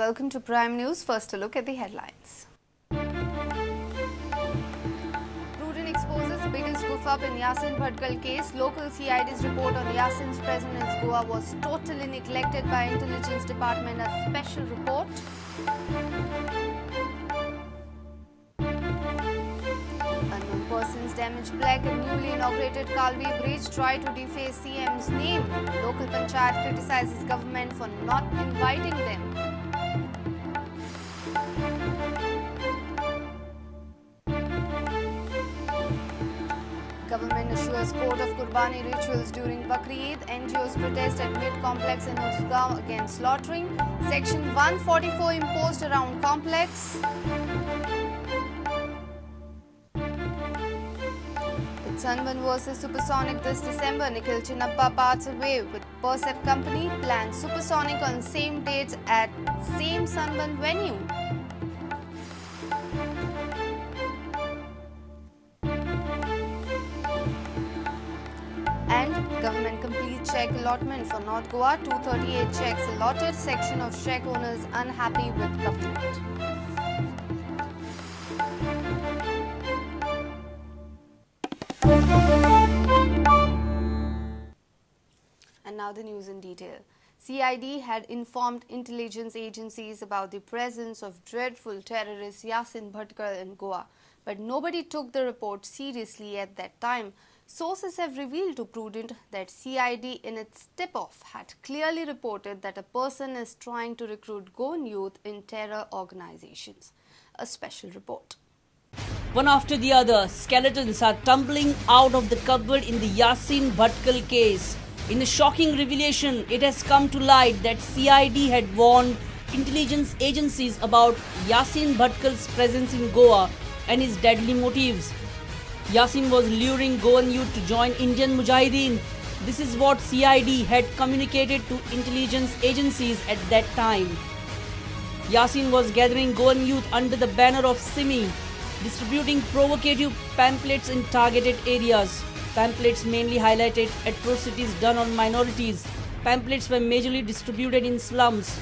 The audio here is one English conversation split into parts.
welcome to Prime News. First, a look at the headlines. Prudent exposes biggest goof-up in Yasin Bhatkal case. Local CID's report on Yasin's presence in Goa was totally neglected by Intelligence Department as special report. Unknown persons damage plaque and newly inaugurated Kalvi Bridge, try to deface CM's name. Local panchayat criticizes government for not inviting them. Government assures court of Qurbani rituals during Bakri Eid. NGOs protest at mid-complex in Uzgaon against slaughtering. Section 144 imposed around complex. With Sunburn versus Supersonic this December, Nikhil Chinnappa parts away with Percept Company. Planned Supersonic on same dates at same Sunburn venue. And government complete cheque allotment for North Goa. 238 cheques allotted. Section of cheque owners unhappy with government. And now the news in detail. CID had informed intelligence agencies about the presence of dreadful terrorist Yasin Bhatkal in Goa, but nobody took the report seriously at that time. Sources have revealed to Prudent that CID in its tip-off had clearly reported that a person is trying to recruit Goan youth in terror organizations. A special report. One after the other, skeletons are tumbling out of the cupboard in the Yasin Bhatkal case. In a shocking revelation, it has come to light that CID had warned intelligence agencies about Yasin Bhatkal's presence in Goa and his deadly motives. Yasin was luring Goan youth to join Indian Mujahideen. This is what CID had communicated to intelligence agencies at that time. Yasin was gathering Goan youth under the banner of SIMI, distributing provocative pamphlets in targeted areas. Pamphlets mainly highlighted atrocities done on minorities. Pamphlets were majorly distributed in slums.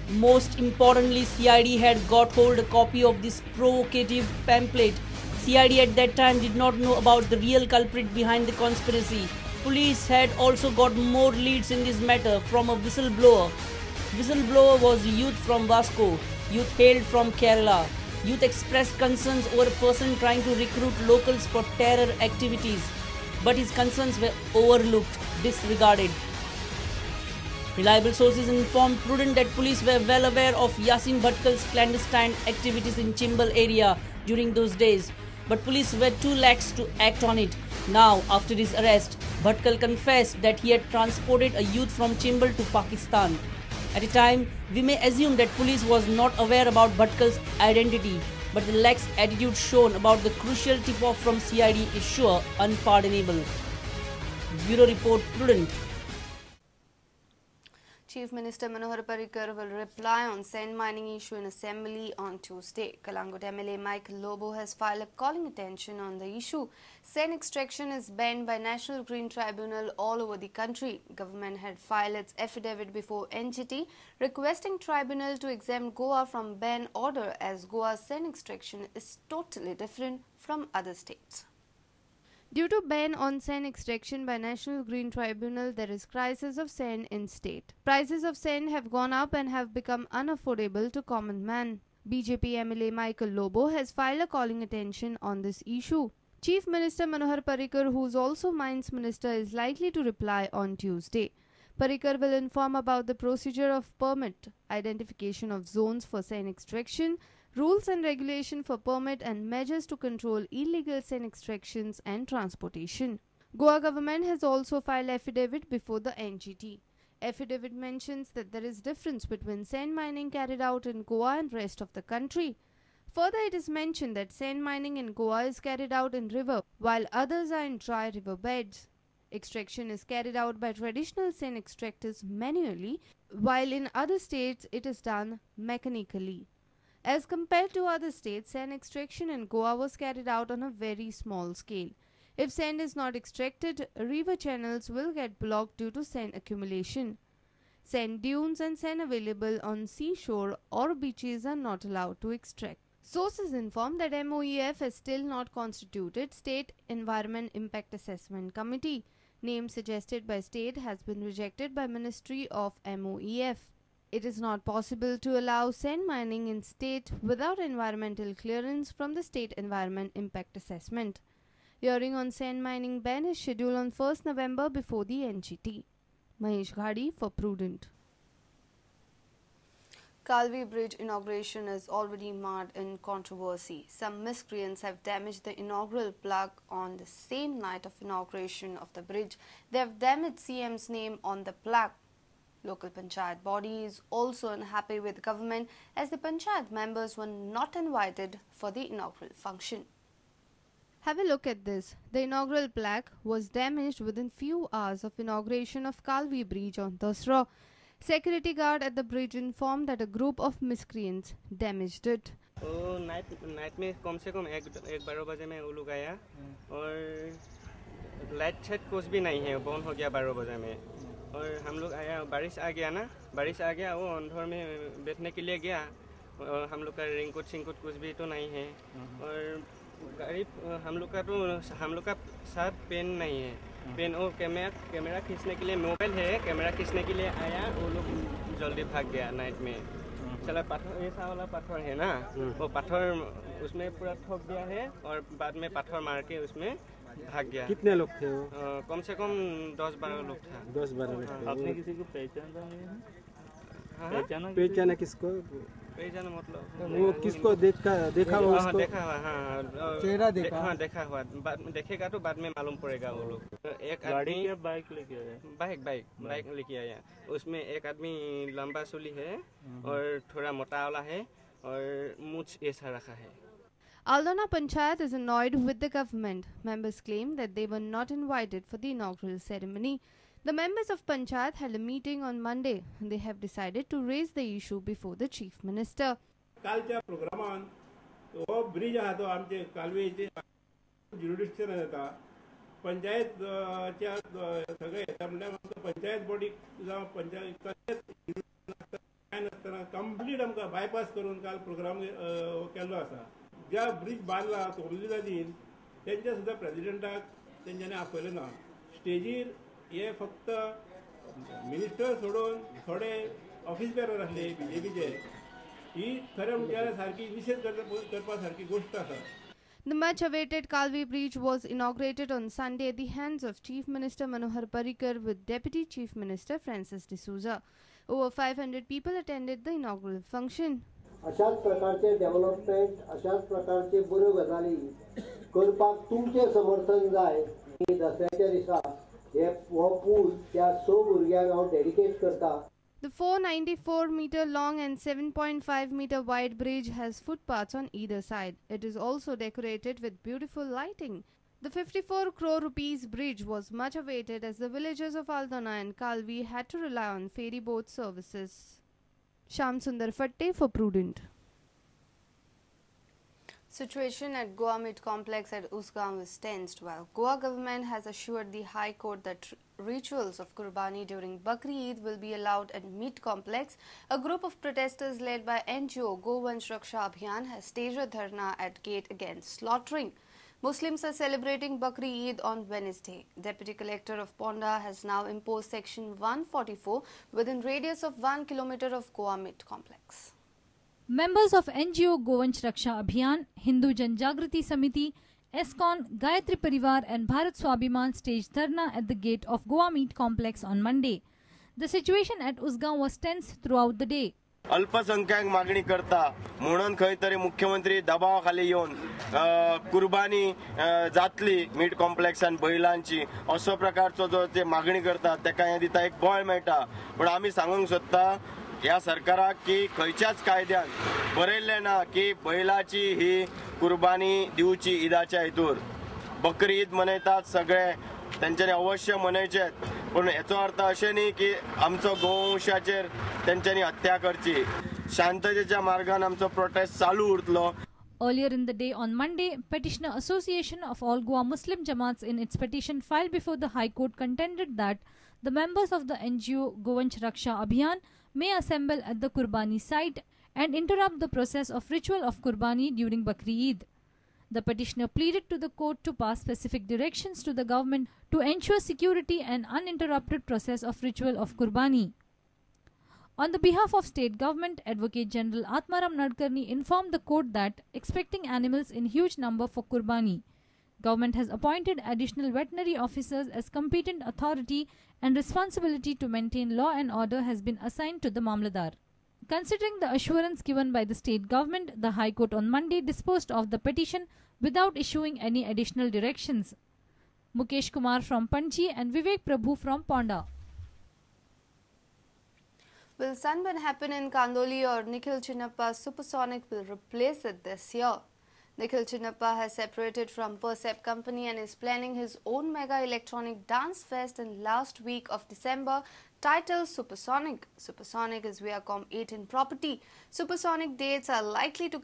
Most importantly, CID had got hold of a copy of this provocative pamphlet. CID at that time did not know about the real culprit behind the conspiracy. Police had also got more leads in this matter from a whistleblower. Whistleblower was youth from Vasco. Youth hailed from Kerala. Youth expressed concerns over a person trying to recruit locals for terror activities, but his concerns were overlooked, disregarded. Reliable sources informed Prudent that police were well aware of Yasin Bhatkal's clandestine activities in Chimbal area during those days, but police were too lax to act on it. Now, after his arrest, Bhatkal confessed that he had transported a youth from Chimbal to Pakistan. At a time, we may assume that police was not aware about Bhatkal's identity, but the lax attitude shown about the crucial tip-off from CID is sure unpardonable. Bureau Report, Prudent. Chief Minister Manohar Parrikar will reply on sand mining issue in Assembly on Tuesday. Kalangut MLA Mike Lobo has filed a calling attention on the issue. Sand extraction is banned by National Green Tribunal all over the country. Government had filed its affidavit before NGT requesting tribunal to exempt Goa from ban order as Goa's sand extraction is totally different from other states. Due to ban on sand extraction by National Green Tribunal, there is crisis of sand in state. Prices of sand have gone up and have become unaffordable to common man. BJP MLA Michael Lobo has filed a calling attention on this issue. Chief Minister Manohar Parrikar, who is also Mines Minister, is likely to reply on Tuesday. Parrikar will inform about the procedure of permit, identification of zones for sand extraction, rules and regulation for permit and measures to control illegal sand extractions and transportation. Goa government has also filed affidavit before the NGT. Affidavit mentions that there is difference between sand mining carried out in Goa and rest of the country. Further, it is mentioned that sand mining in Goa is carried out in river, while others are in dry river beds. Extraction is carried out by traditional sand extractors manually, while in other states it is done mechanically. As compared to other states, sand extraction in Goa was carried out on a very small scale. If sand is not extracted, river channels will get blocked due to sand accumulation. Sand dunes and sand available on seashore or beaches are not allowed to extract. Sources inform that MOEF has still not constituted State Environment Impact Assessment Committee. Name suggested by state has been rejected by Ministry of MOEF. It is not possible to allow sand mining in state without environmental clearance from the State Environment Impact Assessment. Hearing on sand mining ban is scheduled on 1st November before the NGT. Mahesh Ghadi for Prudent. Kalvi Bridge inauguration is already marred in controversy. Some miscreants have damaged the inaugural plaque on the same night of inauguration of the bridge. They have damaged CM's name on the plaque. Local panchayat body is also unhappy with the government as the panchayat members were not invited for the inaugural function. Have a look at this. The inaugural plaque was damaged within few hours of inauguration of Kalvi Bridge on Dasra. Security guard at the bridge informed that a group of miscreants damaged it. Night में कम से कम 12 बजे में वो लोग आया और light छत कुछ भी नहीं है, बंद हो गया 12 बजे में। और हम लोग आया, बारिश आ गया ना, बारिश आ गया, वो अंधेर में बैठने के लिए गया और हम लोग का रेनकोट सिंकोट कुछ भी तो नहीं है और गाड़ी हम लोग का साथ पेन नहीं है, पेन और कैमरा खींचने के लिए मोबाइल है, कैमरा खींचने के लिए आया, वो लोग जल्दी भाग गया नाइट में। चला पत्थर ऐसा वाला पत्थर है ना, वो पत्थर उसमें पूरा ठोक दिया है और बाद में पत्थर मार के उसमें भाग गया। कितने लोग थे वो? कम से कम 10-12 लोग था। 10-12 लोग। आपने किसी को पहचाना? पहचाना किसको? पहचाना मतलब वो किसको देखा हुआ उसको? देखा हुआ, हाँ चेहरा देखा? हाँ देखा हुआ, देखेगा तो बाद में मालूम पड़ेगा। वो लोग एक आदमी बाइक लेके आया, बाइक लेके आया, उसमें एक आदमी लंबा सूली है और थोड़ा मोटा वाला है और मूछ ऐसा रखा है। Aldona Panchayat is annoyed with the government. Members claim that they were not invited for the inaugural ceremony. The members of Panchayat held a meeting on Monday and they have decided to raise the issue before the Chief Minister. कालच्या प्रोग्रामान हो bridge आहा तो आमचे कालवेचे jurisdiction येता पंचायतच्या सगळे येता म्हणजे panchayat body जावं पंचायत काय नसताना कंप्लीट आमकां बायपास करून काल प्रोग्राम केल्लो आसा। ज्या ब्रिज बांदला तोरली नदीन त्यांच्या सुद्धा प्रेसिडेंटाक तेंच्यांनी आपयलें ना। स्टेजीर हे फक्त मिनिस्टर सोडून थोडे ऑफिस बेरर आसले बीजेपीचे, ही खरें म्हणजे सारकी निषेध करपा सारकी गोष्ट आसा। The much awaited Kalvi Bridge was inaugurated on Sunday at the hands of Chief Minister Manohar Parrikar with Deputy Chief Minister Francis D'Souza. Over 500 people attended the inaugural function. अशाच प्रकारचे डेव्हलपमेंट, अशाच प्रकारचे बऱ्यो गजाली करपाक तुमचे समर्थन जाय। दसऱ्याच्या दिसा हो पूल त्या 100 भुरग्यांक हांव डेडिकेट करता। The 494-meter long and 7.5-meter wide bridge has footpaths on either side. It is also decorated with beautiful lighting. The 54 crore rupees bridge was much awaited as the villagers of Aldona and Kalvi had to rely on ferry boat services. Shyam Sundar Fatte for Prudent. Situation at Goa Meat Complex at Usgaon is tensed while Goa government has assured the High Court that rituals of Qurbani during Bakri Eid will be allowed at Meat Complex. A group of protesters led by NGO Govansh Raksha Abhiyan has staged a dharna at gate against slaughtering. Muslims are celebrating Bakri Eid on Wednesday. Deputy Collector of Ponda has now imposed Section 144 within radius of 1 kilometer of Goa Meat Complex. Members of NGO Govansh Raksha Abhiyan, Hindu Janjagriti Samiti, ESCON, Gayatri Parivar and Bharat Swabhiman staged dharna at the gate of Goa Meat Complex on Monday. The situation at Usgaon was tense throughout the day. अल्पसंख्याक मागणी करता म्हणून खंय तरी मुख्यमंत्री दबावाखाली येवन कुर्बानी जातली मीट कॉम्प्लेक्सान बैलांची असो प्रकारचो जो ते मागणी करता तेका हे दिता एक बळ मेळटा। पण आमी सांगूंक सोदता ह्या सरकाराक की खंयच्याच कायद्यान बरयल्लें ना की बैलाची ही कुर्बानी दिवची ईदाच्या हेतूर। बकरी ईद मनयतात सगळे, तेंच्यांनी अवश्य मनयचेत, पण हेचो अर्थ अशें न्ही की आमचो गोवंशाचेर तेंच्यांनी हत्या करची। शांततेच्या मार्गान आमचो प्रोटेस्ट चालू उरतलो। Earlier in the day on Monday, Petitioner Association of All Goa Muslim Jamaats in its petition filed before the High Court contended that the members of the NGO Govansh Raksha Abhiyan may assemble at the Qurbani site and interrupt the process of ritual of Qurbani during Bakri Eid. The petitioner pleaded to the court to pass specific directions to the government to ensure security and uninterrupted process of ritual of Qurbani. On the behalf of State Government, Advocate General Atmaram Nadkarni informed the court that, expecting animals in huge number for Qurbani, Government has appointed additional veterinary officers as competent authority and responsibility to maintain law and order has been assigned to the Mamladar. Considering the assurance given by the State Government, the High Court on Monday disposed of the petition without issuing any additional directions. Mukesh Kumar from Panji and Vivek Prabhu from Ponda. Will Sunburn happen in Kandoli or Nikhil Chinnappa's Supersonic will replace it this year? Nikhil Chinnappa has separated from Percept Company and is planning his own mega electronic dance fest in last week of December titled Supersonic. Supersonic is Viacom 18 property. Supersonic dates are likely to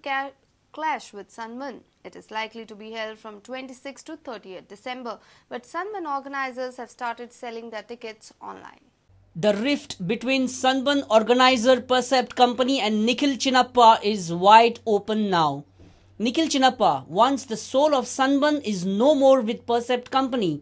clash with Sunburn. It is likely to be held from 26 to 30th December, but Sunburn organizers have started selling their tickets online. The rift between Sunburn organizer Percept Company and Nikhil Chinnappa is wide open now. Nikhil Chinnappa, once the soul of Sunburn, is no more with Percept Company.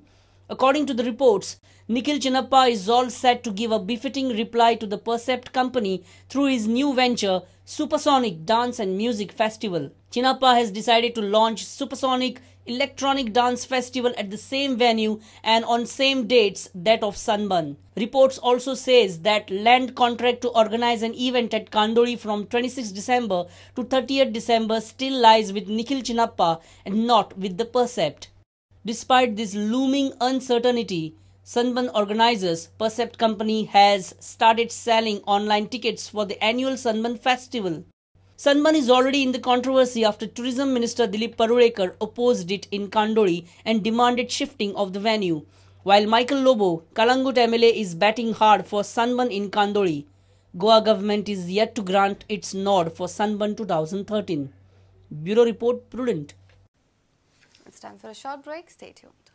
According to the reports, Nikhil Chinnappa is all set to give a befitting reply to the Percept Company through his new venture, Supersonic Dance and Music Festival. Chinnappa has decided to launch Supersonic Electronic Dance Festival at the same venue and on same dates that of Sunburn. Reports also says that land contract to organize an event at Kandoli from 26 December to 30th December still lies with Nikhil Chinnappa and not with the Percept. Despite this looming uncertainty, Sunburn organizers Percept Company has started selling online tickets for the annual Sunburn Festival. Sunburn is already in the controversy after Tourism Minister Dilip Parulekar opposed it in Kandoli and demanded shifting of the venue, while Michael Lobo, Kalangut MLA, is batting hard for Sunburn in Kandoli. Goa government is yet to grant its nod for Sunburn 2013. Bureau Report, Prudent. It's time for a short break. Stay tuned.